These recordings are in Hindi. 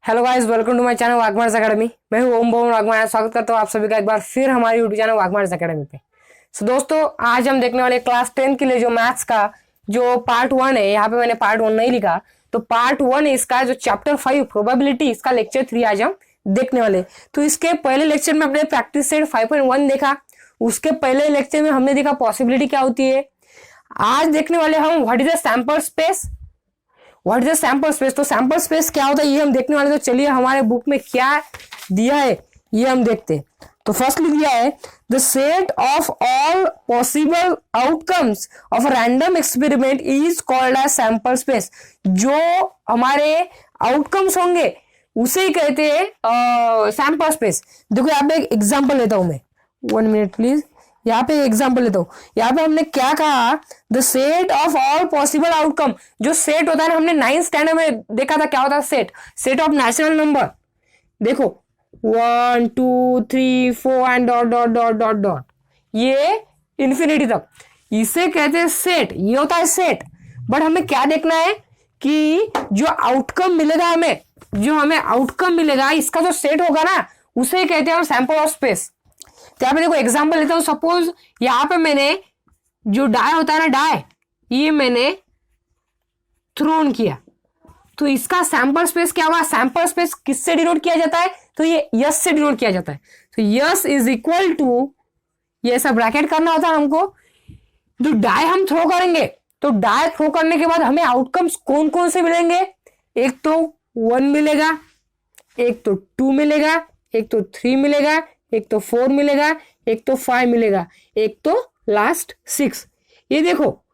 Hello guys, welcome to my channel वाघमार्स एकेडमी। मैं हूं ओम भवन वाघमार। स्वागत करता हूं आप सभी का एक बार फिर हमारे यूट्यूब चैनल वाघमार्स एकेडमी पे। सो दोस्तों, आज हम देखने वाले क्लास 10 के लिए जो मैथ्स का जो पार्ट 1 है। यहाँ पे मैंने पार्ट 1 नहीं लिखा, तो पार्ट 1 है इसका, जो चैप्टर 5 प्रोबेबिलिटी, इसका लेक्चर 3 आज हम देखने वाले। तो इसके पहले लेक्चर में हमने प्रैक्टिस सेट 5.1 देखा। उसके पहले लेक्चर में हमने देखा पॉसिबिलिटी क्या होती है। आज देखने वाले हम what is the sample space. What is the sample space, तो सैंपल स्पेस क्या होता है ये हम देखने वाले। तो चलिए हमारे बुक में क्या दिया है ये हम देखते हैं। तो फर्स्टली दिया है the set of all possible outcomes of random experiment is called as sample space. जो हमारे आउटकम्स होंगे उसे ही कहते हैं सैंपल स्पेस। देखो यहाँ पे एक एग्जाम्पल लेता हूं मैं, 1 मिनट प्लीज। यहाँ पे एग्जाम्पल लेता हूं। यहाँ पे हमने क्या कहा, the set of all possible outcome. जो सेट होता है ना, हमने 9th स्टैंडर्ड में देखा था क्या होता है set. Set of natural number. देखो 1 2 3 4 and dot dot dot dot dot, ये इंफिनिटी तक, इसे कहते हैं सेट। ये होता है सेट। बट हमें क्या देखना है कि जो आउटकम मिलेगा हमें, जो हमें आउटकम मिलेगा इसका जो सेट होगा ना, उसे कहते हैं हम सैंपल ऑफ स्पेस। तो यहाँ पे देखो एग्जाम्पल लेता हूं। सपोज यहाँ पे मैंने जो डाई होता है ना, डाई, ये मैंने थ्रोन किया, तो इसका सैंपल स्पेस क्या होगा। सैंपल स्पेस किससे डिनोट किया जाता है, तो ये यस से डिनोट किया जाता है। तो यस इज इक्वल टू, ये ऐसा ब्रैकेट करना होता है हमको। जो डाई हम थ्रो करेंगे, तो डाई थ्रो करने के बाद हमें आउटकम्स कौन कौन से मिलेंगे। एक तो 1 मिलेगा, एक तो 2 मिलेगा, एक तो 3 मिलेगा, एक तो 4 मिलेगा, एक तो 5 मिलेगा, एक तो लास्ट 6। ये देखो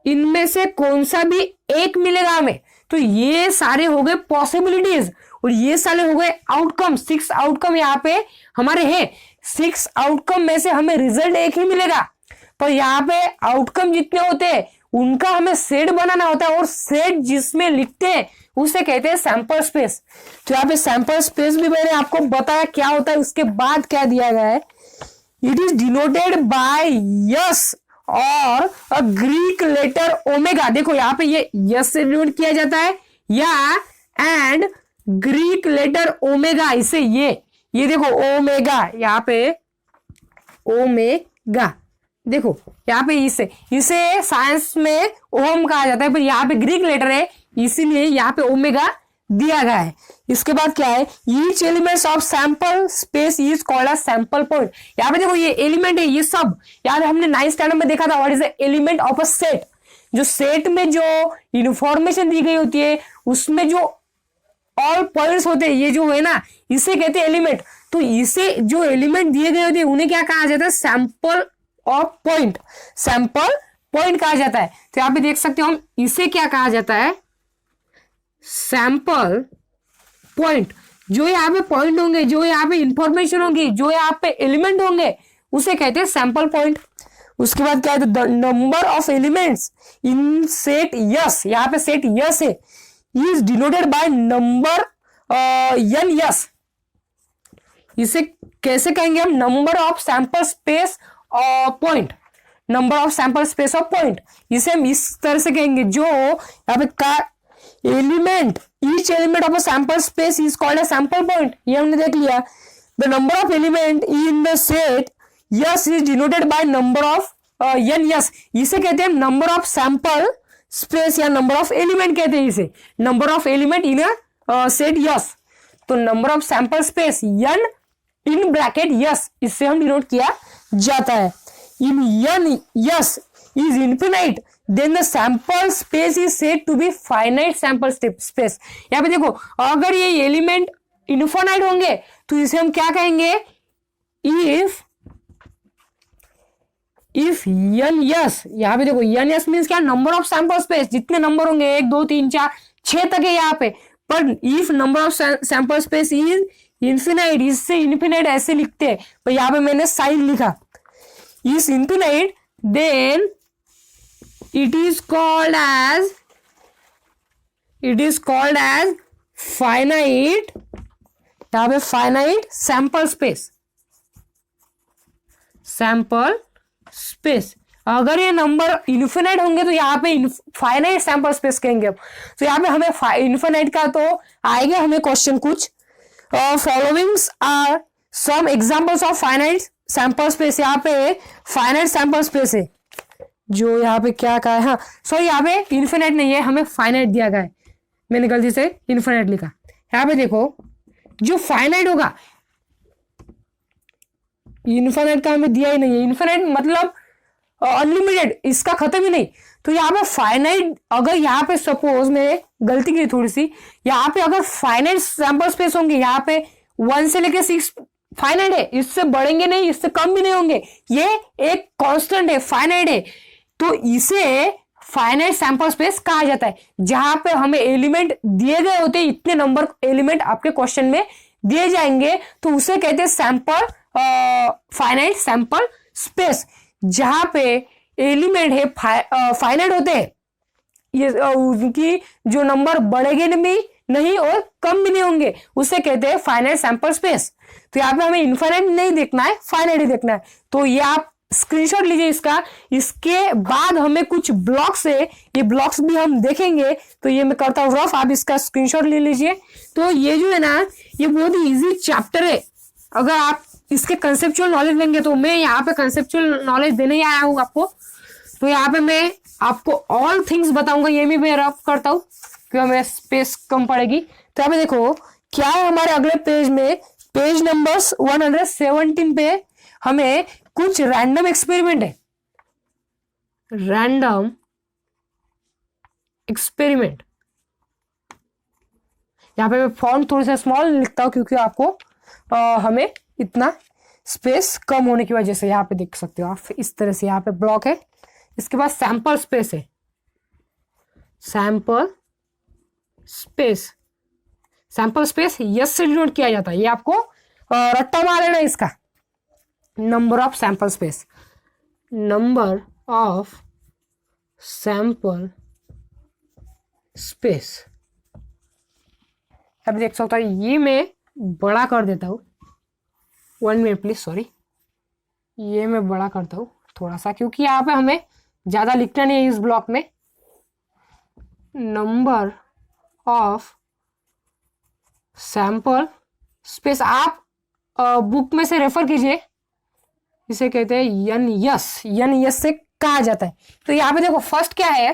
इनमें से कौन सा भी एक मिलेगा हमें। तो ये सारे हो गए पॉसिबिलिटीज और ये सारे हो गए आउटकम। 6 आउटकम यहाँ पे हमारे हैं। 6 आउटकम में से हमें रिजल्ट एक ही मिलेगा, पर यहाँ पे आउटकम जितने होते हैं उनका हमें सेट बनाना होता है, और सेट जिसमें लिखते हैं उसे कहते हैं सैंपल स्पेस। तो यहाँ पे सैंपल स्पेस भी मैंने आपको बताया क्या होता है। उसके बाद क्या दिया गया है, it is denoted bye yes और अ ग्रीक लेटर ओमेगा। देखो यहाँ पे ये यस से डिनोट किया जाता है, या एंड ग्रीक लेटर ओमेगा, इसे ये देखो ओमेगा, यहाँ पे ओमेगा। देखो यहाँ पे इसे साइंस में ओम कहा जाता है, पर यहाँ पे ग्रीक लेटर है इसीलिए यहाँ पे ओमेगा दिया गया है। इसके बाद क्या है, each elements of sample space is called as sample point. यहाँ पे देखो ये एलिमेंट है, ये सब यहाँ पे हमने 9th स्टैंडर्ड में देखा था what is the element of a set. जो सेट में जो इंफॉर्मेशन दी गई होती है उसमें जो ऑल पॉइंट्स होते हैं, ये जो है ना, इसे कहते हैं एलिमेंट। तो इसे जो एलिमेंट दिए गए होते हैं उन्हें क्या कहा जाता है, sample of point. Sample point कहा जाता है। तो यहाँ पे देख सकते हो हम, इसे क्या कहा जाता है, सैंपल पॉइंट। जो यहाँ पे पॉइंट होंगे, जो यहाँ पे इंफॉर्मेशन होगी, जो यहाँ पे एलिमेंट होंगे, उसे कहते हैं सैंपल पॉइंट। उसके बाद क्या है, the number of elements in set S, यहाँ पे सेट यस है, is denoted by number n S. इसे कैसे कहेंगे हम, number of sample space point, number of sample space of point. इसे हम इस तरह से कहेंगे, जो यहाँ पे का element, each element of a sample space is called a sample point. ये हमने देख लिया। The number of element in the set S is denoted by number of n S. इसे कहते हैं नंबर ऑफ सैंपल स्पेस, या नंबर ऑफ एलिमेंट कहते हैं इसे, number of element in a set S. तो number of sample space n in bracket S, इससे हम डिनोट किया जाता है। In an yes is infinite, then the sample space is said to be finite sample space। यहाँ पे देखो अगर ये एलिमेंट इनफाइनाइट होंगे तो इसे हम क्या कहेंगे, इफ एन यस। यहाँ पे देखो एन यस मीन्स क्या, नंबर ऑफ सैंपल स्पेस, जितने नंबर होंगे 1 2 3 4 6 तक है यहाँ पे। पर if number of sample space is infinite, इससे इन्फिनाइट ऐसे लिखते हैं, पर यहाँ पे मैंने साइन लिखा, is infinite, then it is called as finite, यहाँ पे finite sample space। अगर ये नंबर इन्फिनाइट होंगे तो यहाँ पे फाइनाइट सैंपल स्पेस कहेंगे अब। तो यहाँ पे हमें इन्फिनाइट का तो आएगा हमें क्वेश्चन कुछ। Followings are some examples of finite sample space. यहाँ पे फाइनाइट सैंपल स्पेस है, जो यहाँ पे क्या कहा है, हाँ सॉरी यहाँ पे इन्फिनाइट नहीं है, हमें फाइनाइट दिया गया है, मैंने गलती से इन्फिनाइट लिखा। यहाँ पे देखो जो फाइनाइट होगा, इन्फिनाइट का हमें दिया ही नहीं है, इन्फिनाइट मतलब अनलिमिटेड, इसका खत्म ही नहीं। तो यहाँ पे फाइनाइट, अगर यहाँ पे सपोज मैं गलती की थोड़ी सी, यहाँ पे अगर फाइनाइट सैंपल स्पेस होंगे, यहाँ पे 1 से लेके 6 फाइनाइट है, इससे बढ़ेंगे नहीं, इससे कम भी नहीं होंगे, ये एक कांस्टेंट है, फाइनाइट है, तो इसे फाइनाइट सैंपल स्पेस कहा जाता है। जहां पे हमें एलिमेंट दिए गए होते हैं, इतने नंबर एलिमेंट आपके क्वेश्चन में दिए जाएंगे, तो उसे कहते हैं सैंपल फाइनाइट सैंपल स्पेस। जहां पे एलिमेंट है फाइनाइट होते हैं, ये उनकी जो नंबर बढ़ेंगे नहीं और कम भी नहीं होंगे, उसे कहते हैं फाइनाइट सैंपल स्पेस। तो यहाँ पे हमें इनफाइनाइट नहीं देखना है, फाइनाइट ही देखना है। तो ये आप स्क्रीनशॉट लीजिए इसका। इसके बाद हमें कुछ ब्लॉक्स है, ये ब्लॉक्स भी हम देखेंगे, तो ये मैं करता हूँ रफ, आप इसका स्क्रीनशॉट ले लीजिए। तो ये जो है ना, ये बहुत ही इजी चैप्टर है। अगर आप इसके कंसेप्चुअल नॉलेज लेंगे, तो मैं यहाँ पे कंसेप्चुअल नॉलेज देने ही आया हूँ आपको। तो यहाँ पे मैं आपको ऑल थिंग्स बताऊंगा, ये भी मैं रफ करता हूँ क्योंकि हमें स्पेस कम पड़ेगी। तो यहाँ पे देखो क्या है हमारे अगले पेज में, पेज नंबर 117 पे हमें कुछ रैंडम एक्सपेरिमेंट है, रैंडम एक्सपेरिमेंट। यहाँ पे मैं फॉन्ट थोड़ी सा स्मॉल लिखता हूं क्योंकि आपको हमें इतना स्पेस कम होने की वजह से। यहाँ पे देख सकते हो आप इस तरह से, यहाँ पे ब्लॉक है, इसके बाद सैंपल स्पेस है, sample space, sample space yes से डिनोट किया जाता है, ये आपको रट्टा मार लेना इसका। Number of sample space, number of sample space. अब देख सकता हूँ, ये मैं बड़ा कर देता हूँ, 1 मिनट प्लीज, सॉरी, ये मैं बड़ा करता हूँ थोड़ा सा, क्योंकि यहाँ पे हमें ज्यादा लिखना नहीं है इस ब्लॉक में। नंबर ऑफ सैंपल स्पेस, आप बुक में से रेफर कीजिए, इसे कहते हैं एन यस से कहा जाता है। तो यहाँ पे देखो फर्स्ट क्या है,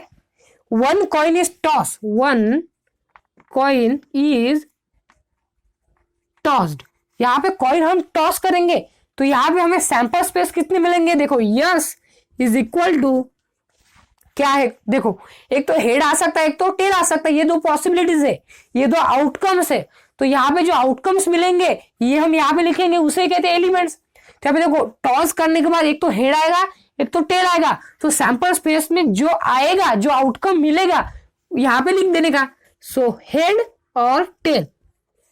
1 coin is toss, 1 coin is tossed. यहाँ पे कॉइन हम टॉस करेंगे, तो यहाँ पे हमें सैंपल स्पेस कितने मिलेंगे, देखो यस इज इक्वल टू क्या है, देखो एक तो हेड आ सकता है, एक तो टेल आ सकता है, ये दो पॉसिबिलिटीज है, ये दो आउटकम्स है। तो यहाँ पे जो आउटकम्स मिलेंगे ये हम यहाँ पे लिखेंगे, उसे कहते हैं एलिमेंट्स। तो यहाँ पे देखो टॉस करने के बाद एक तो हेड आएगा, एक तो टेल आएगा, तो सैंपल स्पेस में जो आएगा, जो आउटकम मिलेगा, यहाँ पे लिख देने का। सो हेड और टेल,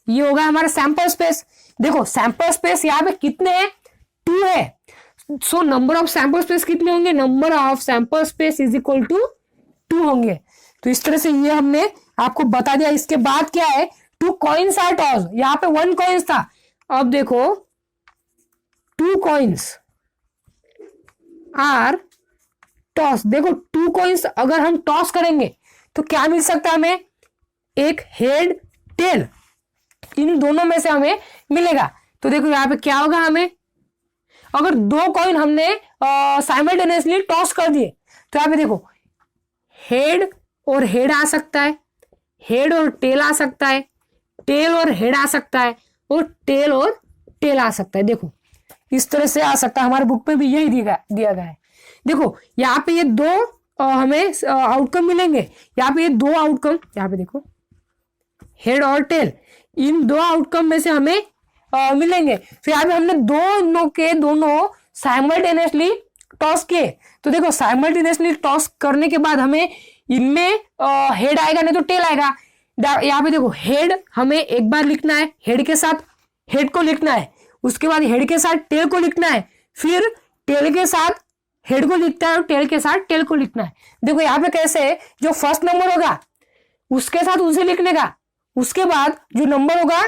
ये होगा हमारा सैंपल स्पेस। देखो सैंपल स्पेस यहाँ पे कितने हैं, 2 है। So number of sample space कितने होंगे, number of sample space is equal to 2 होंगे। तो इस तरह से ये हमने आपको बता दिया। इसके बाद क्या है, 2 कॉइन्स आर टॉस, यहाँ पे 1 कॉइन्स था, अब देखो 2 कॉइन्स आर टॉस। देखो 2 कॉइन्स अगर हम टॉस करेंगे तो क्या मिल सकता है हमें, एक हेड टेल, इन दोनों में से हमें मिलेगा। तो देखो यहाँ पे क्या होगा, हमें अगर 2 कॉइन हमने साइमल्टेनियसली टॉस कर दिए, तो यहाँ पे देखो हेड और हेड आ सकता है, हेड और टेल आ सकता है, टेल और हेड आ सकता है, और टेल और टेल आ सकता है। देखो इस तरह से आ सकता है, हमारे बुक में भी यही दिया गया है। देखो यहाँ पे ये 2 हमें आउटकम मिलेंगे, यहाँ पे ये 2 आउटकम, यहाँ पे देखो हेड और टेल, इन 2 आउटकम में से हमें मिलेंगे। फिर यहाँ पे हमने दोनों साइमल्टेनियसली टॉस किए। तो देखो साइमल्टेनियसली टॉस करने के बाद हमें इनमें हेड आएगा, नहीं तो टेल आएगा। यहाँ पे देखो हेड हमें एक बार लिखना है, हेड के साथ हेड को लिखना है, उसके बाद हेड के साथ टेल को लिखना है, फिर टेल के साथ हेड को लिखता है और टेल के साथ टेल को लिखना है। देखो यहाँ पे कैसे, जो फर्स्ट नंबर होगा उसके साथ उसे लिखने का, उसके बाद जो नंबर होगा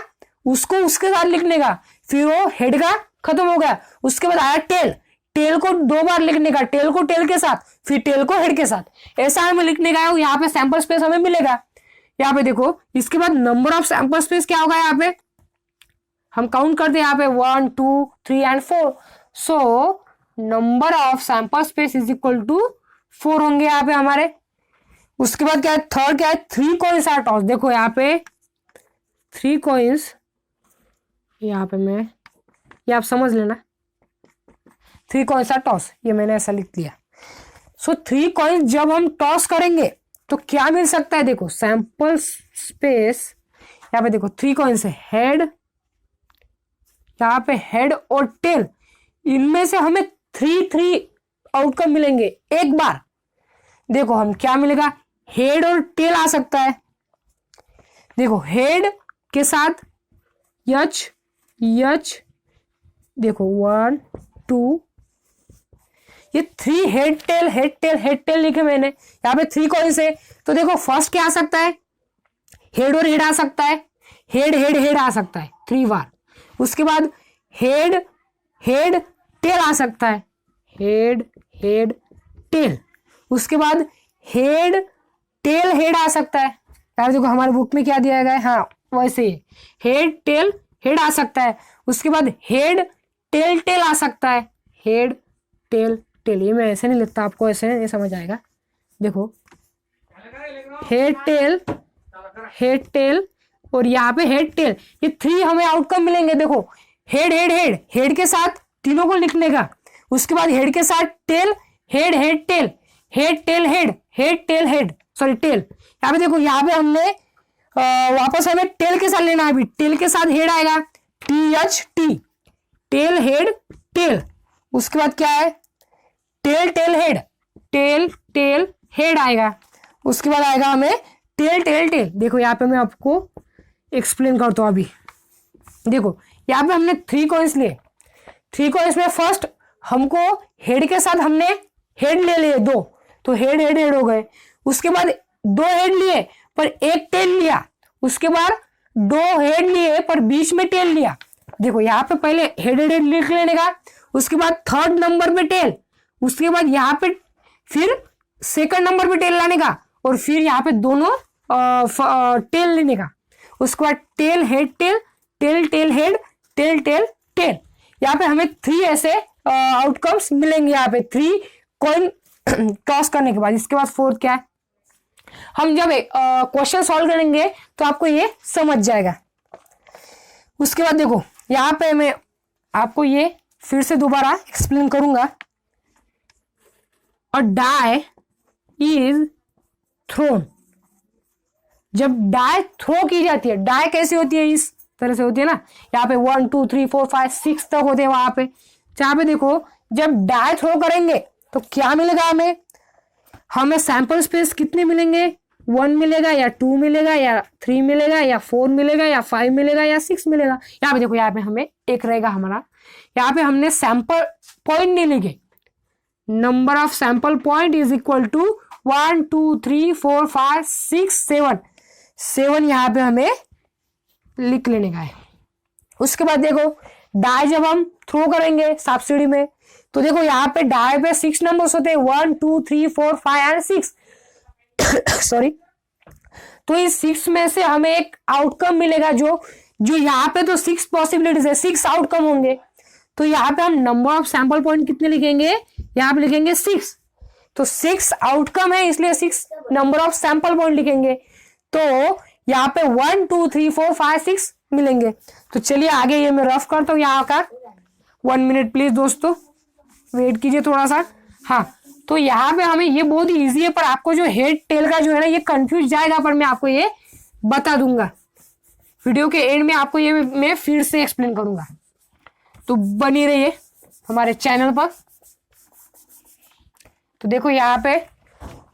उसको उसके साथ लिखने का, फिर वो हेड का खत्म हो गया, उसके बाद आया टेल, टेल को 2 बार लिखने का, टेल को टेल के साथ, फिर टेल को हेड के साथ, ऐसा हमें लिखने का है। यहाँ पे सैंपल स्पेस हमें मिलेगा। यहाँ पे देखो, इसके बाद नंबर ऑफ सैंपल स्पेस क्या होगा, यहाँ पे हम काउंट करते हैं, यहाँ पे 1 2 3 and 4। So number of sample space is equal to 4 होंगे यहाँ पे हमारे। उसके बाद क्या है, थर्ड क्या है, 3 कॉइन्स आर टॉस। देखो यहाँ पे 3 कॉइन्स, यहाँ पे मैं, ये आप समझ लेना, 3 कॉइन्स आर टॉस, ये मैंने ऐसा लिख दिया। सो 3 कॉइन्स जब हम टॉस करेंगे तो क्या मिल सकता है, देखो सैंपल स्पेस, यहाँ पे देखो 3 कॉइन्स है, हेड, यहाँ पे हेड और टेल, इनमें से हमें 3 आउटकम मिलेंगे एक बार। देखो हम क्या मिलेगा, हेड और टेल आ सकता है। देखो हेड के साथ यच, देखो 1 2, ये 3 हेड टेल लिखे मैंने। यहाँ पे 3 कॉइन्स है, तो देखो फर्स्ट क्या आ सकता है, हेड और हेड आ सकता है, हेड आ सकता है 3 बार। उसके बाद हेड टेल आ सकता है, हेड टेल। उसके बाद हेड टेल हेड आ सकता है। यार देखो हमारे बुक में क्या दिया गया है, हाँ वैसे ही हेड टेल हेड आ सकता है। उसके बाद हेड टेल आ सकता है, हेड टेल। ये मैं ऐसे नहीं लिखता, आपको ऐसे नहीं समझ आएगा। देखो हेड टेल और यहाँ पे हेड टेल, ये 3 हमें आउटकम मिलेंगे। देखो हेड के साथ तीनों को लिखने का। उसके बाद हेड के साथ tail, head tail, sorry tail. यहाँ पे देखो, यहाँ पे हमने वापस हमें टेल के साथ लेना है। अभी टेल के साथ हेड आएगा, THT, टेल हेड टेल। उसके बाद क्या है, टेल हेड आएगा। उसके बाद आएगा हमें टेल। देखो यहाँ पे मैं आपको एक्सप्लेन करता हूँ। अभी देखो यहाँ पे हमने 3 कॉइन्स लिए। 3 कॉइन्स में फर्स्ट हमको हेड के साथ हमने हेड ले लिए 2, तो हेड हो गए। उसके बाद 2 हेड लिए पर 1 टेल लिया। उसके बाद 2 हेड लिए पर बीच में टेल लिया। देखो यहाँ पे पहले हेड लिख लेने का। उसके बाद थर्ड नंबर पे टेल। उसके बाद यहाँ पे फिर सेकंड नंबर पे टेल लाने का, और फिर यहाँ पे दोनों टेल लेने का। उसके बाद tell head tail head tell. यहाँ पे हमें 3 ऐसे आउटकम्स मिलेंगे। यहाँ पे 3 कॉइन टॉस करने के बाद। इसके बाद फोर्थ क्या है, हम जब क्वेश्चन सॉल्व करेंगे तो आपको ये समझ जाएगा। उसके बाद देखो यहाँ पे मैं आपको ये फिर से दोबारा एक्सप्लेन करूंगा। और डाई इज थ्रोन, जब डाई थ्रो की जाती है, डाई कैसी होती है, इस तरह से होती है ना। यहाँ पे 1 2 3 4 5 6 तक होते हैं। वहां पे जहाँ पे देखो जब डाई थ्रो करेंगे तो क्या मिलेगा हमें सैंपल स्पेस कितने मिलेंगे, 1 मिलेगा या 2 मिलेगा या 3 मिलेगा या 4 मिलेगा या 5 मिलेगा या 6 मिलेगा। यहाँ पे देखो, यहाँ पे हमें एक रहेगा हमारा। यहाँ पे हमने सैंपल पॉइंट नहीं लिखे। Number of sample point is equal to 1 2 3 4 5 6 7 यहाँ पे हमें लिख लेने का है। उसके बाद देखो डाई जब हम थ्रो करेंगे सांप सीढ़ी में, तो देखो यहाँ पे डाई पे 6 नंबर्स होते हैं, 1 2 3 4 5 एंड 6 सॉरी। तो इस 6 में से हमें एक आउटकम मिलेगा, जो यहाँ पे तो 6 पॉसिबिलिटीज है, 6 आउटकम होंगे। तो यहाँ पे हम नंबर ऑफ सैंपल पॉइंट कितने लिखेंगे, यहाँ पे लिखेंगे 6। तो 6 आउटकम है, इसलिए 6 नंबर ऑफ सैंपल पॉइंट लिखेंगे। तो यहाँ पे 1 2 3 4 5 6 मिलेंगे। तो चलिए आगे ये मैं रफ करता हूँ यहाँ का। 1 मिनट प्लीज दोस्तों, वेट कीजिए थोड़ा सा। हाँ, तो यहाँ पे हमें ये बहुत ही ईजी है, पर आपको जो हेड टेल का जो है ना, ये कंफ्यूज जाएगा, पर मैं आपको ये बता दूंगा वीडियो के एंड में। आपको ये मैं फिर से एक्सप्लेन करूंगा, तो बनी रहिए हमारे चैनल पर। तो देखो यहाँ पे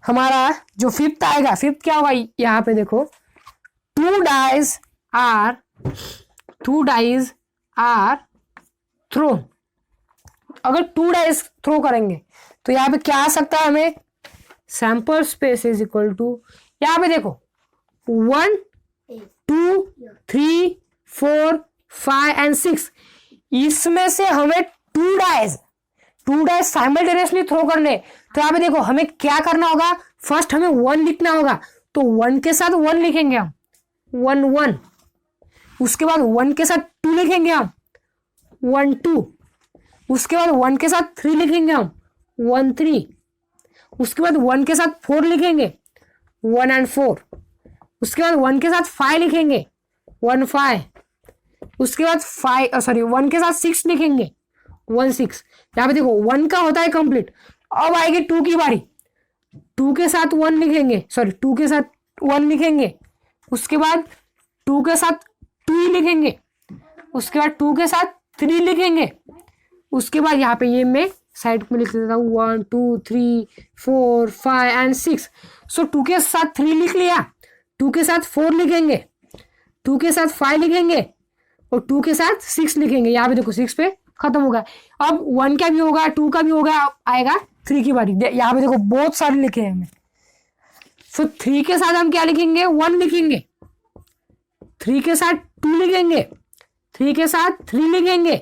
हमारा जो फिफ्थ आएगा, फिफ्थ क्या होगा, यहाँ पे देखो 2 डाइज आर थ्रोन। अगर 2 डाइज थ्रो करेंगे तो यहाँ पे क्या आ सकता है हमें, sample space is equal to, यहाँ पे देखो 1 2 3 4 5 एंड 6, इसमें से हमें 2 डाइज 2 डाइस साइमल्टेनियसली थ्रो करने, तो यहाँ पे देखो हमें क्या करना होगा, फर्स्ट हमें 1 लिखना होगा, तो 1 के साथ 1 लिखेंगे हम, 1 1। उसके बाद 1 के साथ 2 लिखेंगे हम, 1 2। उसके बाद 1 के साथ 3 लिखेंगे हम, 1 3। उसके बाद 1 के साथ 4 लिखेंगे, 1 and 4। उसके बाद 1 के साथ 5 लिखेंगे, 1 5। उसके बाद 1 के साथ 6 लिखेंगे, 1 6। यहाँ पे देखो 1 का होता है कंप्लीट। अब आएगी 2 की बारी, 2 के साथ 1 लिखेंगे, 2 के साथ 1 लिखेंगे। उसके बाद 2 के साथ 2 लिखेंगे। उसके बाद 2 के साथ 3 लिखेंगे। उसके बाद यहाँ पे ये मैं साइड में लिख देता हूँ 1 2 3 4 5 and 6। सो 2 के साथ 3 लिख लिया, 2 के साथ 4 लिखेंगे, 2 के साथ 5 लिखेंगे और 2 के साथ 6 लिखेंगे। यहाँ पे देखो 6 पे खत्म होगा। अब 1 का भी होगा, 2 का भी होगा, आएगा 3 की बारी। यहाँ पे देखो बहुत सारे लिखे हैं हमने। सो 3 के साथ हम क्या लिखेंगे, 1 लिखेंगे। 3 के साथ 2 लिखेंगे, 3 के साथ 3 लिखेंगे,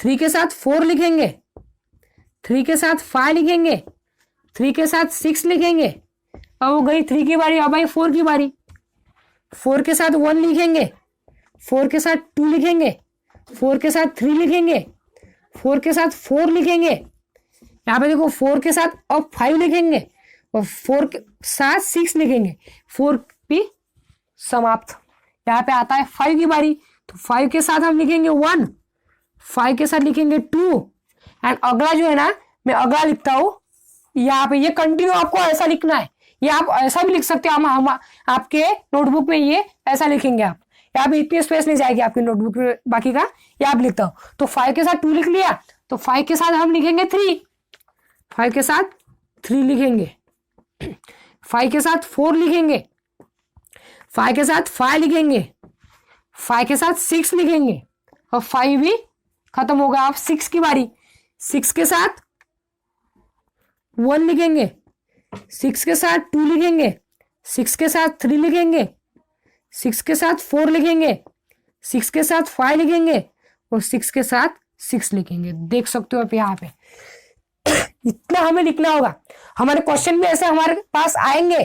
3 के साथ 4 लिखेंगे, 3 के साथ 5 लिखेंगे, 3 के साथ 6 लिखेंगे। अब हो गई 3 की बारी। अब आई 4 की बारी। 4 के साथ 1 लिखेंगे, 4 के साथ 2 लिखेंगे, 4 के साथ 3 लिखेंगे, 4 के साथ 4 लिखेंगे। यहाँ पे देखो 4 के साथ अब 5 लिखेंगे और 4 के साथ 6 लिखेंगे। 4 भी समाप्त। यहाँ पे आता है 5 की बारी, तो 5 के साथ हम लिखेंगे 1, 5 के साथ लिखेंगे 2 एंड अगला जो है ना, मैं अगला लिखता हूँ यहाँ पे। ये कंटिन्यू आपको ऐसा लिखना है, ये आप ऐसा भी लिख सकते हो। हम आपके नोटबुक में ये ऐसा लिखेंगे आप। यहाँ पे इतनी स्पेस नहीं जाएगी आपकी नोटबुक में, बाकी का ये आप लिखता हो। तो 5 के साथ 2 लिख लिया, तो 5 के साथ हम लिखेंगे 3, 5 के साथ 3 लिखेंगे, 5 के साथ 4 लिखेंगे, 5 के साथ 5 लिखेंगे, 5 के साथ 6 लिखेंगे और 5 भी खत्म होगा। आप 6 की बारी। 6 के साथ 1 लिखेंगे, 6 के साथ 2 लिखेंगे, 6 के साथ 3 लिखेंगे, 6 के साथ 4 लिखेंगे, 6 के साथ 5 लिखेंगे और 6 के साथ 6 लिखेंगे। देख सकते हो आप यहाँ पे इतना हमें लिखना होगा। हमारे क्वेश्चन भी ऐसे हमारे पास आएंगे,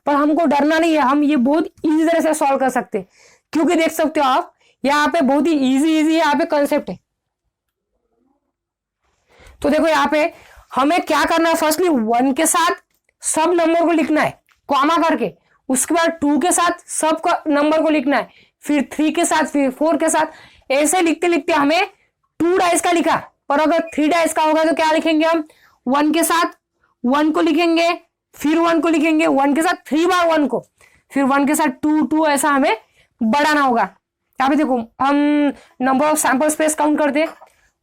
पर हमको डरना नहीं है। हम ये बहुत इजी तरह से सॉल्व कर सकते हैं, क्योंकि देख सकते हो आप यहाँ पे बहुत ही इजी यहाँ पे कंसेप्ट है। तो देखो यहाँ पे हमें क्या करना है, फर्स्टली 1 के साथ सब नंबर को लिखना है कॉमा करके। उसके बाद 2 के साथ सब नंबर को लिखना है, फिर 3 के साथ, फिर 4 के साथ। ऐसे लिखते लिखते हमें 2 डाइस का लिखा, पर अगर 3 डाइस का होगा तो क्या लिखेंगे हम, 1 के साथ 1 को लिखेंगे, फिर 1 को लिखेंगे, 1 के साथ 3 बार 1 को, फिर 1 के साथ 2 2, ऐसा हमें बढ़ाना होगा। यहाँ पे देखो हम number of sample space count करते हैं,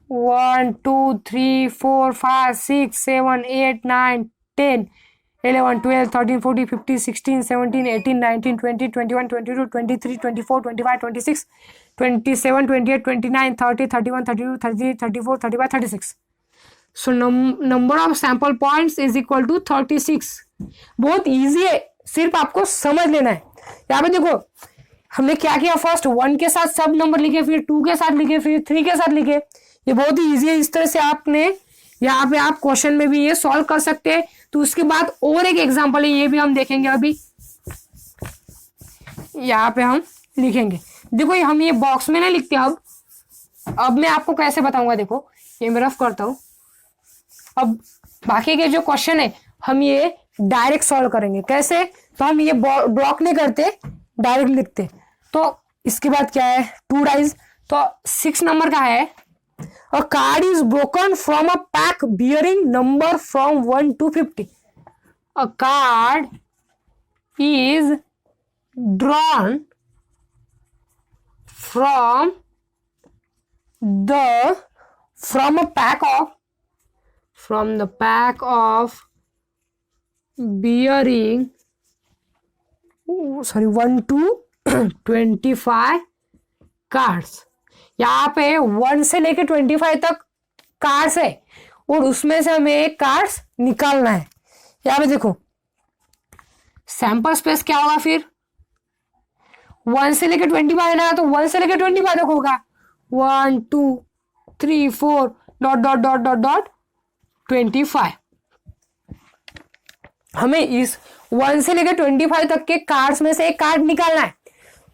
1 2 3 4 5 6 7 8 9 10 11 12 13 14 15 16 17 18 19 20 21 22 23 24 25 26 27 28 29 30 31 32 33 34 35 36। So number of sample points is equal to 36। बहुत इजी है, सिर्फ आपको समझ लेना है। यहाँ पे देखो हमने क्या किया, फर्स्ट 1 के साथ सब नंबर लिखे, फिर 2 के साथ लिखे, फिर 3 के साथ लिखे। ये बहुत ही इजी है। इस तरह से आपने यहाँ पे आप क्वेश्चन में भी ये सॉल्व कर सकते हैं। तो उसके बाद और एक एग्जांपल है, ये भी हम देखेंगे। अभी यहाँ पे हम लिखेंगे, देखो ये हम ये बॉक्स में नहीं लिखते। अब मैं आपको कैसे बताऊंगा, देखो ये मैं रफ करता हूँ। अब बाकी के जो क्वेश्चन है हम ये डायरेक्ट सॉल्व करेंगे। कैसे, तो हम ये ब्लॉक नहीं करते, डायरेक्ट लिखते। तो इसके बाद क्या है, 2 डाइस, तो 6 नंबर का है। A card is broken from a pack bearing number from 1 to 50. A card is drawn from a pack of bearing 1 to 25 cards. यहाँ पे 1 से लेके 25 तक कार्ड्स है और उसमें से हमें एक कार्ड्स निकालना है। यहाँ पे देखो सैंपल स्पेस क्या होगा, फिर 1 से लेके 25 है ना, तो 1 से लेके 25 तक होगा। 1 2 3 4 dot dot dot dot dot 25। हमें इस 1 से लेकर 25 तक के कार्ड्स में से एक कार्ड निकालना है।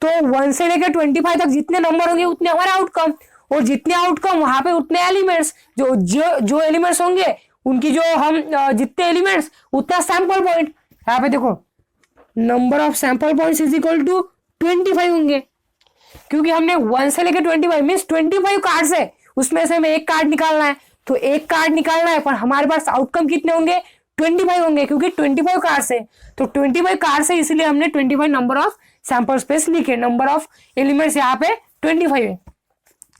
तो 1 से लेकर 25 तक जितने नंबर होंगे उतने हमारे आउटकम, और जितने आउटकम वहां पे उतने एलिमेंट्स, जो जो जो एलिमेंट्स होंगे उनकी जो हम जितने एलिमेंट्स उतना सैंपल पॉइंट। यहाँ पे देखो number of sample points is equal to 25 होंगे, क्योंकि हमने 1 से लेकर 25 मीन्स 25 कार्ड्स है, उसमें से हमें एक कार्ड निकालना है। तो एक कार्ड निकालना है, पर हमारे पास आउटकम कितने होंगे, 25 होंगे, क्योंकि 25 कार्ड्स है। तो 25 कार्ड्स है, इसलिए हमने 25 नंबर ऑफ सैंपल स्पेस लिखे। नंबर ऑफ एलिमेंट्स यहाँ पे 25 है।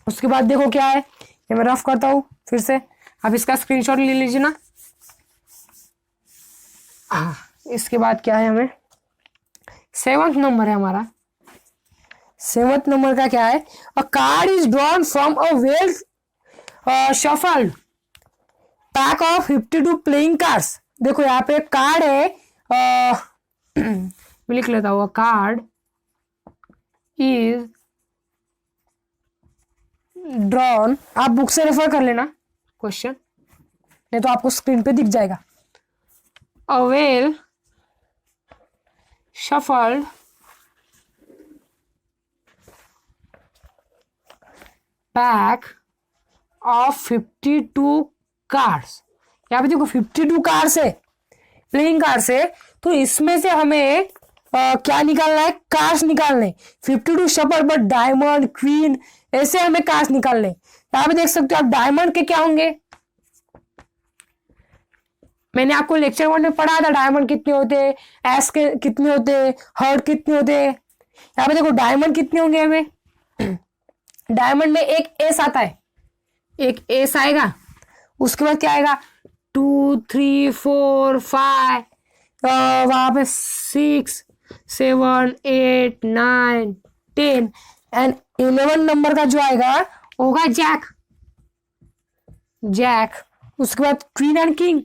उसके बाद देखो क्या है, ये मैं रफ करता हूं फिर से, आप इसका स्क्रीनशॉट ले लीजिए ना। इसके बाद क्या है, हमें 7th नंबर है हमारा। 7th नंबर का क्या है, अ card is drawn from a well shuffled pack of 52 playing cards. देखो यहाँ पे कार्ड है, मैं लिख लेता हूँ, कार्ड इज ड्रॉन, आप बुक से रेफर कर लेना क्वेश्चन, नहीं तो आपको स्क्रीन पे दिख जाएगा। A well shuffled pack of 52 cards. यहाँ पे देखो 52 कार्ड्स है, प्लेइंग कार्ड्स है, तो इसमें से हमें क्या निकालना है, कार्ड्स निकालने। 52 शफल बट डायमंड क्वीन ऐसे हमें कार्ड्स निकालने। यहाँ पे देख सकते हो आप डायमंड के क्या होंगे, मैंने आपको लेक्चर 1 में पढ़ा था डायमंड कितने होते हैं, एस के कितने होते हैं, हर्ट कितने होते हैं। यहाँ पे देखो डायमंड कितने होंगे हमें, डायमंड में एक एस आता है, एक एस आएगा, उसके बाद क्या आएगा 2 3 4 5, वहां पे 6 7 8 9 10 एंड 11 नंबर का जो आएगा होगा जैक, जैक। उसके बाद queen and king,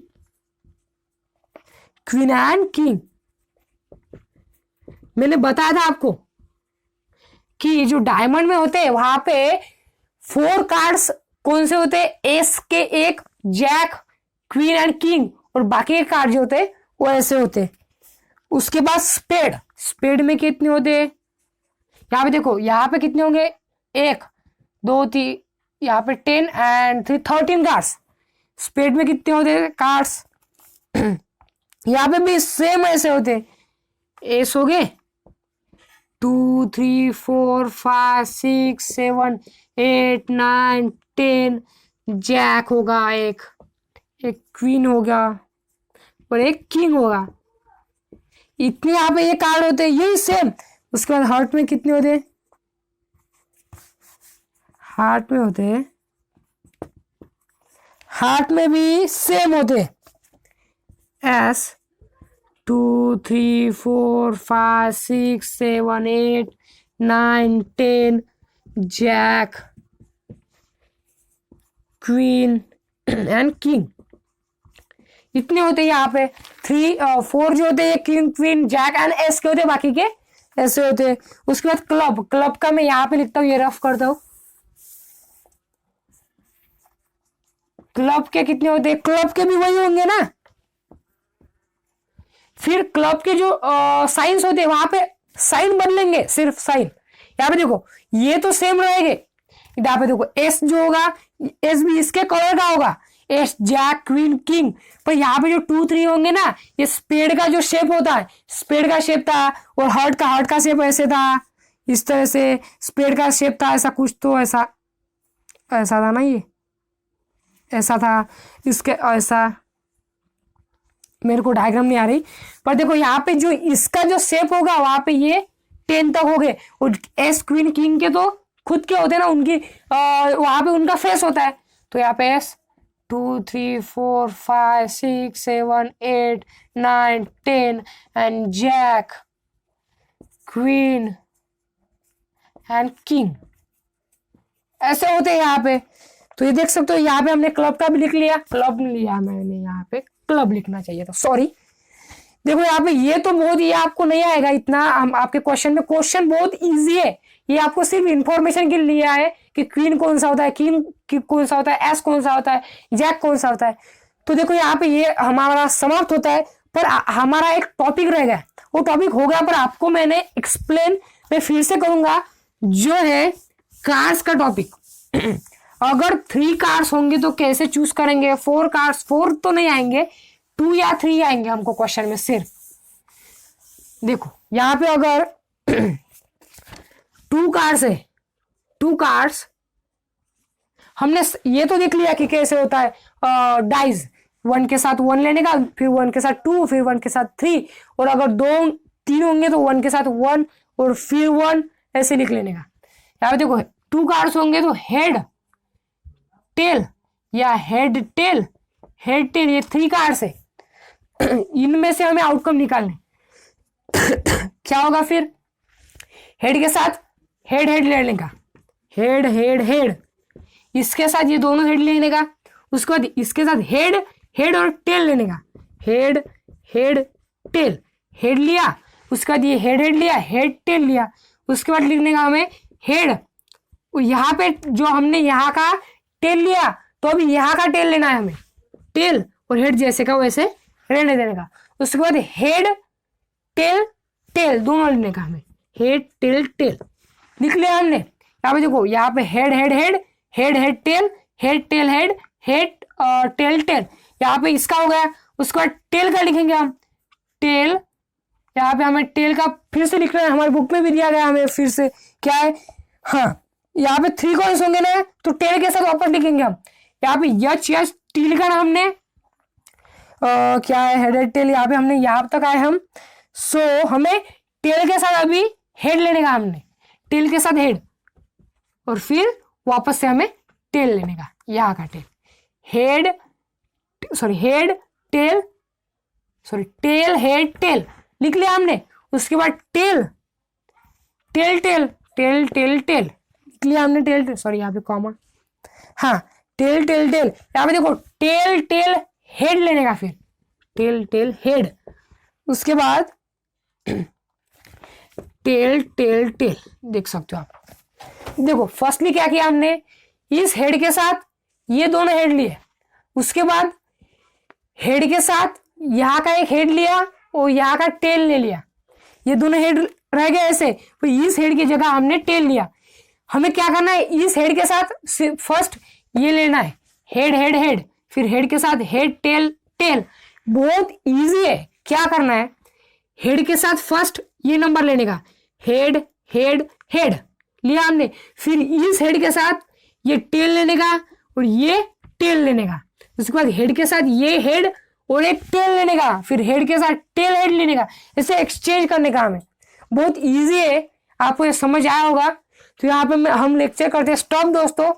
queen and king. मैंने बताया था आपको कि जो डायमंड में होते हैं वहां पे 4 कार्ड्स कौन से होते हैं, एस के एक, जैक, क्वीन एंड किंग, और बाकी के कार्ड जो होते हैं वो ऐसे होते हैं। उसके बाद स्पेड, स्पेड में कितने होते हैं, यहाँ पे देखो यहाँ पे कितने होंगे, 1 2 3, यहाँ पे 10 एंड 3 13 कार्ड्स। स्पेड में कितने होते हैं कार्ड्स, यहाँ पे भी सेम ऐसे होते हैं, एस हो गए 2 3 4 5 6 7 8 9 10, जैक होगा एक क्वीन होगा और एक किंग होगा। इतने यहाँ पे ये कार्ड होते हैं, यही सेम। उसके बाद हार्ट में कितने होते हैं, हार्ट में होते हैं, हार्ट में भी सेम होते हैं, ace 2 3 4 5 6 7 8 9 10, jack, queen and king, इतने होते हैं यहाँ पे। 4 जो होते हैं king queen jack and ace के होते हैं, बाकी के ऐसे होते हैं। उसके बाद क्लब, क्लब का मैं यहाँ पे लिखता हूँ, ये रफ करता हूँ। क्लब के कितने होते हैं, क्लब के भी वही होंगे ना। फिर क्लब के जो साइंस होते हैं वहां पे साइन बदलेंगे, सिर्फ साइन। यहाँ पे देखो ये तो सेम रहेंगे, यहाँ पे देखो एस जो होगा, एस भी इसके कलर का होगा, एस जैक क्वीन किंग। पर यहाँ पे जो 2 3 होंगे ना, ये स्पेड का जो शेप होता है, स्पेड का शेप था, और हार्ट का शेप ऐसे था, इस तरह से स्पेड का शेप था, ऐसा कुछ तो ऐसा था ना, ये ऐसा था, इसके ऐसा, मेरे को डायग्राम नहीं आ रही, पर देखो यहाँ पे जो इसका जो शेप होगा वहां पे ये 10 तक हो गए, और एस क्वीन किंग के तो खुद के होते हैं ना, उनकी वहां पे उनका फेस होता है। तो यहाँ पे ace 2 3 4 5 6 7 8 9 10 and jack, queen and king, ऐसे होते हैं यहाँ पे। तो ये देख सकते हो, यहाँ पे हमने क्लब का भी लिख लिया, क्लब लिया मैंने, यहाँ पे क्लब लिखना चाहिए था, सॉरी। देखो यहाँ पे ये तो बहुत, ये आपको नहीं आएगा इतना, हम आपके क्वेश्चन में, क्वेश्चन बहुत इजी है, ये आपको सिर्फ इंफॉर्मेशन के लिए है कि क्वीन कौन सा होता है, किंग कौन सा होता है, एस कौन सा होता है, जैक कौन सा होता है। तो देखो यहाँ पे ये हमारा समाप्त होता है, पर हमारा एक टॉपिक रह गया, वो टॉपिक हो गया, पर आपको मैंने एक्सप्लेन मैं फिर से करूंगा, जो है कार्स का टॉपिक। अगर 3 कार्स होंगे तो कैसे चूज करेंगे, 4 कार्स, 4 तो नहीं आएंगे, 2 या 3 आएंगे हमको क्वेश्चन में सिर्फ। देखो यहाँ पे अगर 2 कार्स है, 2 कार्स हमने ये तो देख लिया कि कैसे होता है डाइज, 1 के साथ 1 लेने का, फिर 1 के साथ 2, फिर 1 के साथ 3, और अगर 2-3 होंगे तो 1 के साथ 1 और फिर 1 ऐसे लिख लेने का। यहाँ पे देखो 2 कार्ड्स होंगे तो हेड टेल या हेड टेल, हेड टेल, ये 3 कार्ड्स है। इनमें से हमें आउटकम निकालने क्या होगा, फिर हेड के साथ हेड हेड लेने का, हेड हेड हेड, इसके साथ ये दोनों हेड लेने का, उसके बाद इसके साथ हेड हेड और टेल लेने का, हेड हेड टेल, हेड लिया, उसके बाद ये हेड हेड लिया, हेड टेल लिया, उसके बाद लिखने का हमें हेड, यहाँ पे जो हमने यहाँ का टेल लिया तो अभी यहाँ का टेल लेना है हमें, टेल और हेड जैसे का वैसे रहने देने का। उसके बाद हेड टेल टेल दोनों लेने का हमें, हेड टेल टेल लिख लिया हमने। यहाँ पे देखो, यहाँ पे head head head, head head tail, head tail head, head tail tail, यहाँ पे इसका हो गया। उसके बाद टेल का लिखेंगे हम, टेल, यहाँ पे हमें टेल का फिर से लिखना है, हमारे बुक में भी दिया गया हमें फिर से क्या है, हाँ यहाँ पे 3 कॉइन्स होंगे ना तो टेल के साथ वापस लिखेंगे हम। यहाँ पे यच यच टी लिखा ना हमने, क्या है हेड टेल, यहाँ पे हमने यहाँ तक आए हम। सो हमें टेल के साथ अभी हेड लेने का, हमने टेल के साथ हेड और फिर वापस से हमें टेल लेने का, यहाँ का tail, head sorry head tail sorry tail head tail लिख लिया हमने। उसके बाद tail tail tail tail tail tail लिख लिया हमने, टेल टेल सॉरी यहाँ पे कॉमन, हाँ टेल टेल टेल, यहाँ पे देखो टेल टेल हेड लेने का, फिर टेल टेल हेड, उसके बाद टेल टेल टेल, देख सकते हो आप। देखो फर्स्टली क्या किया हमने, इस हेड के साथ ये दोनों हेड लिए, उसके बाद हेड के साथ यहाँ का एक हेड लिया और यहाँ का टेल ले लिया, ये दोनों हेड रह गए ऐसे, तो इस हेड की जगह हमने टेल लिया। हमें क्या करना है, इस हेड के साथ फर्स्ट ये लेना है, हेड हेड हेड, फिर हेड के साथ हेड टेल टेल। बहुत इजी है, क्या करना है, हेड के साथ फर्स्ट ये नंबर लेने का, हेड हेड हेड लिया हमने, फिर इस हेड के साथ ये टेल लेने का और ये टेल लेने का, उसके बाद हेड के साथ ये हेड और एक टेल लेने का, फिर हेड के साथ टेल हेड लेने का, ऐसे एक्सचेंज करने का हमें। बहुत इजी है, आपको ये समझ आया होगा। तो यहाँ पे हम लेक्चर करते हैं स्टॉप दोस्तों,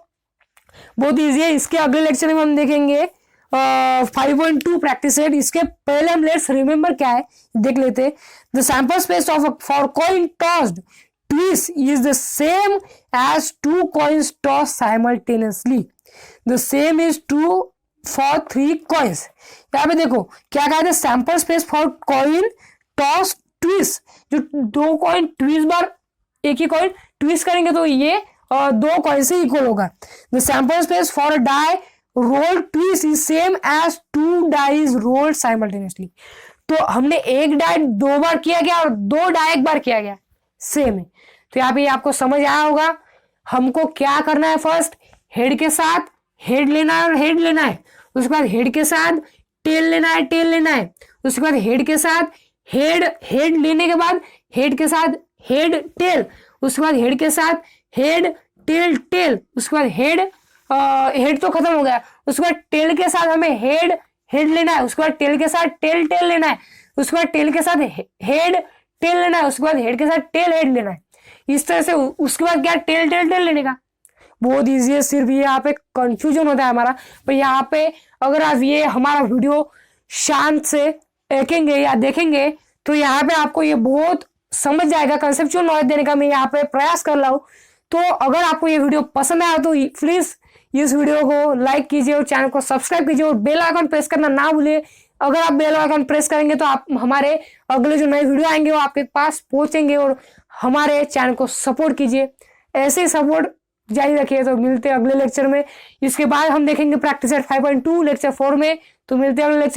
बहुत इजी है। इसके अगले लेक्चर में हम देखेंगे 5.2 प्रैक्टिस सेट। इसके पहले हम लेट्स रिमेंबर क्या है देख लेते हैं। The sample space of for coin tossed twist is the same as 2 coins toss simultaneously, the same is true for 3 coins. यहाँ पे देखो क्या कहा था, sample space for coin toss twist, जो 2 कॉइन ट्विस्ट बार एक ही कॉइन ट्विस्ट करेंगे तो ये 2 कॉइन से इक्वल होगा। The sample space for a die roll twice is same as 2 dies rolled simultaneously. तो हमने एक डाई 2 बार किया गया और 2 डाई 1 बार किया गया, सेम है। तो यहाँ पे आपको समझ आया होगा हमको क्या करना है। फर्स्ट हेड के साथ हेड लेना है और हेड लेना है, उसके बाद हेड के साथ टेल लेना है, टेल लेना है, उसके बाद हेड के साथ हेड हेड लेने के बाद हेड के साथ हेड टेल, उसके बाद हेड के साथ हेड टेल टेल, उसके बाद हेड हेड तो खत्म हो गया, उसके बाद टेल के साथ हमें हेड हेड लेना है, उसके बाद टेल के साथ टेल टेल लेना है, उसके बाद टेल के साथ हेड टेल लेना है, उसके बाद हेड के साथ टेल हेड लेना है। इस तरह से उसके बाद क्या टेल टेल टेल लेने का। बहुत इजी है, सिर्फ ये यहाँ पे कंफ्यूजन होता है हमारा। पर यहाँ पे अगर आप ये हमारा वीडियो शांत से देखेंगे या देखेंगे तो यहाँ पे आपको ये बहुत समझ जाएगा। कंसेप्चुअल नॉलेज देने का मैं यहाँ पे प्रयास कर रहा हूँ। तो अगर आपको ये वीडियो पसंद आया तो प्लीज इस वीडियो को लाइक कीजिए और चैनल को सब्सक्राइब कीजिए और बेल आइकन प्रेस करना ना भूलिए। अगर आप बेल आइकन प्रेस करेंगे तो आप हमारे अगले जो नए वीडियो आएंगे वो आपके पास पहुंचेंगे और हमारे चैनल को सपोर्ट कीजिए। ऐसे ही सपोर्ट जारी रखिए। तो मिलते हैं अगले लेक्चर में। इसके बाद हम देखेंगे प्रैक्टिस सेट 5.2 लेक्चर 4 में। तो मिलते हैं अगले लेक्चर।